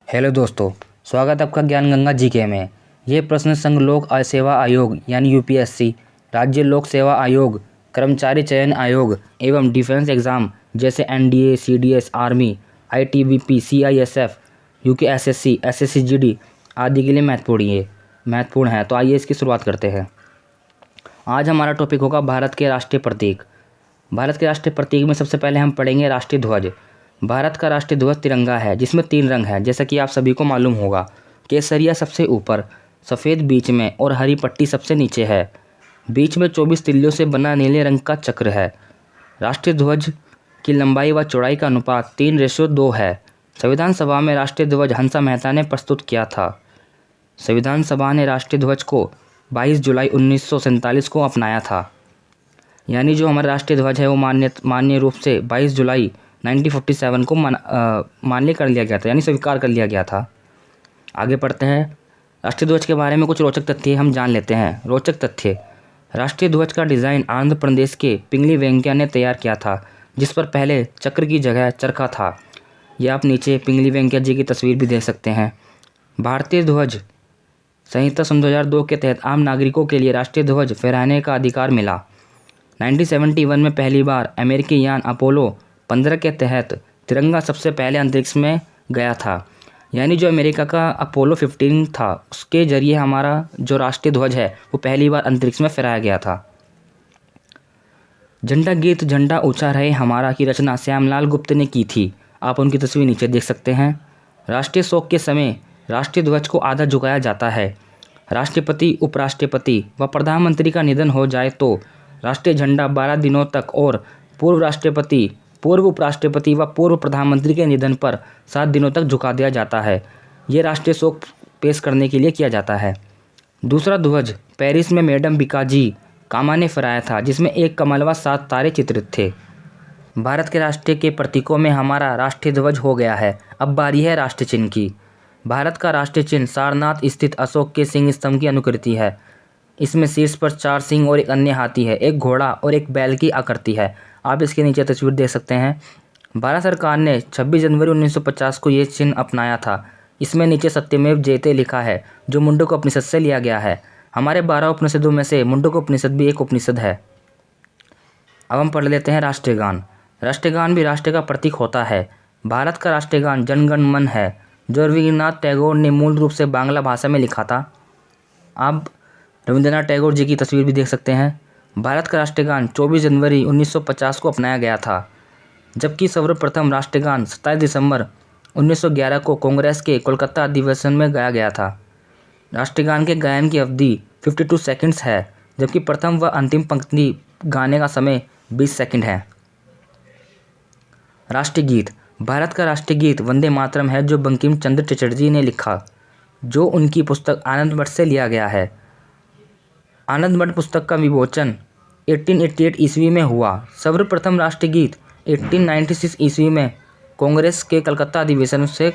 Hello दोस्तों, स्वागत है आपका ज्ञान गंगा जीके में। ये प्रश्न संघ लोक सेवा आयोग यानी यूपीएससी, राज्य लोक सेवा आयोग, कर्मचारी चयन आयोग एवं डिफेंस एग्जाम जैसे NDA, CDS, army, ITBP, CISF, UKSSC, SSC GD आदि के लिए महत्वपूर्ण है। तो आइए इसकी शुरुआत करते हैं। आज हमारा टॉपिक होगा भारत के राष्ट्रीय प्रतीक। भारत के राष्ट्रीय प्रतीक में सबसे पहले हम पढ़ेंगे राष्ट्रीय ध्वज। भारत का राष्ट्रीय ध्वज तिरंगा है जिसमें 3 रंग हैं, जैसा कि आप सभी को मालूम होगा। केसरिया सबसे ऊपर, सफ़ेद बीच में और हरी पट्टी सबसे नीचे है। बीच में 24 तिल्लियों से बना नीले रंग का चक्र है। राष्ट्रीय ध्वज की लंबाई व चौड़ाई का अनुपात 3:2 है। संविधान सभा में राष्ट्रीय ध्वज हंसा मेहता ने प्रस्तुत किया था। संविधान सभा ने राष्ट्रीय ध्वज को 22 जुलाई 1947 को अपनाया था। यानी जो हमारा राष्ट्रीय ध्वज है वो मान्य रूप से 22 जुलाई 1947 को मान्य कर लिया गया था, यानी स्वीकार कर लिया गया था। आगे पढ़ते हैं। राष्ट्रीय ध्वज के बारे में कुछ रोचक तथ्य हम जान लेते हैं। रोचक तथ्य: राष्ट्रीय ध्वज का डिज़ाइन आंध्र प्रदेश के पिंगली वेंकैया ने तैयार किया था, जिस पर पहले चक्र की जगह चरखा था। यह आप नीचे पिंगली वेंकैया जी की तस्वीर भी देख सकते हैं। भारतीय ध्वज संहिता सन 2002 के तहत आम नागरिकों के लिए राष्ट्रीय ध्वज फहराने का अधिकार मिला। 1971 में पहली बार अमेरिकी यान अपोलो 15 के तहत तिरंगा सबसे पहले अंतरिक्ष में गया था। यानी जो अमेरिका का अपोलो 15 था उसके जरिए हमारा जो राष्ट्रीय ध्वज है वो पहली बार अंतरिक्ष में फहराया गया था। झंडा गीत झंडा ऊंचा रहे हमारा की रचना श्यामलाल गुप्त ने की थी। आप उनकी तस्वीर नीचे देख सकते हैं। राष्ट्रीय शोक के समय राष्ट्रीय ध्वज को आधा झुकाया जाता है। राष्ट्रपति, उपराष्ट्रपति व प्रधानमंत्री का निधन हो जाए तो राष्ट्रीय झंडा 12 दिनों तक और पूर्व राष्ट्रपति, पूर्व उपराष्ट्रपति व पूर्व प्रधानमंत्री के निधन पर 7 दिनों तक झुका दिया जाता है। ये राष्ट्रीय शोक पेश करने के लिए किया जाता है। दूसरा ध्वज पेरिस में मैडम बिकाजी कामा ने फहराया था, जिसमें एक कमल व 7 तारे चित्रित थे। भारत के राष्ट्रीय के प्रतीकों में हमारा राष्ट्रीय ध्वज हो गया है। अब बारी है राष्ट्रीय चिन्ह की। भारत का राष्ट्रीय चिन्ह सारनाथ स्थित अशोक के सिंह स्तंभ की अनुकृति है। इसमें शीर्ष पर 4 सिंह और एक अन्य हाथी है, एक घोड़ा और एक बैल की आकृति है। आप इसके नीचे तस्वीर देख सकते हैं। भारत सरकार ने 26 जनवरी 1950 को ये चिन्ह अपनाया था। इसमें नीचे सत्यमेव जयते लिखा है, जो मुंडक उपनिषद से लिया गया है। हमारे 12 उपनिषदों में से मुंडक उपनिषद भी एक उपनिषद है। अब हम पढ़ लेते हैं राष्ट्रीय गान। राष्ट्रीय गान भी राष्ट्र का प्रतीक होता है। भारत का राष्ट्रीय गान जन गण मन है, जो रविन्द्रनाथ टैगोर ने मूल रूप से बांग्ला भाषा में लिखा था। आप रविंद्रनाथ टैगोर जी की तस्वीर भी देख सकते हैं। भारत का राष्ट्रीय गान 24 जनवरी 1950 को अपनाया गया था, जबकि सर्वप्रथम राष्ट्रीय गान 27 दिसंबर 1911 को कांग्रेस के कोलकाता अधिवेशन में गाया गया था। राष्ट्रीय गान के गायन की अवधि 52 सेकंड्स है, जबकि प्रथम व अंतिम पंक्ति गाने का समय 20 सेकंड है। राष्ट्रीय गीत: भारत का राष्ट्रीय गीत वंदे मातरम है, जो बंकिम चंद्र चटर्जी ने लिखा, जो उनकी पुस्तक आनंद मठ से लिया गया है। आनंद मठ पुस्तक का विमोचन 1888 ईस्वी में हुआ। सर्वप्रथम राष्ट्रीय गीत 1896 ईस्वी में कांग्रेस के कलकत्ता अधिवेशन से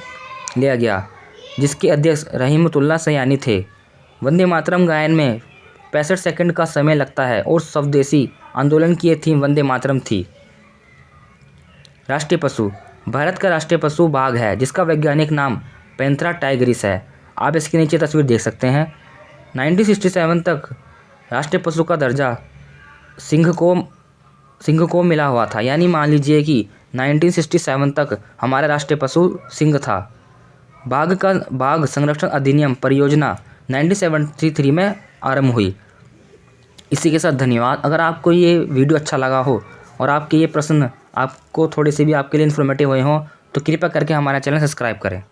लिया गया, जिसके अध्यक्ष रहीमतुल्लाह सयानी थे। वंदे मातरम गायन में 65 सेकंड का समय लगता है और स्वदेशी आंदोलन की थीम वंदे मातरम थी। राष्ट्रीय पशु: भारत का राष्ट्रीय पशु बाघ है, जिसका वैज्ञानिक नाम पैंथेरा टाइग्रिस है। आप इसके नीचे तस्वीर देख सकते हैं। 1967 तक राष्ट्रीय पशु का दर्जा सिंह को मिला हुआ था। यानी मान लीजिए कि 1967 तक हमारा राष्ट्रीय पशु सिंह था। बाघ संरक्षण अधिनियम परियोजना 1973 में आरंभ हुई। इसी के साथ धन्यवाद। अगर आपको ये वीडियो अच्छा लगा हो और आपके ये प्रश्न आपको थोड़े से भी आपके लिए इन्फॉर्मेटिव हुए हों तो कृपया करके हमारा चैनल सब्सक्राइब करें।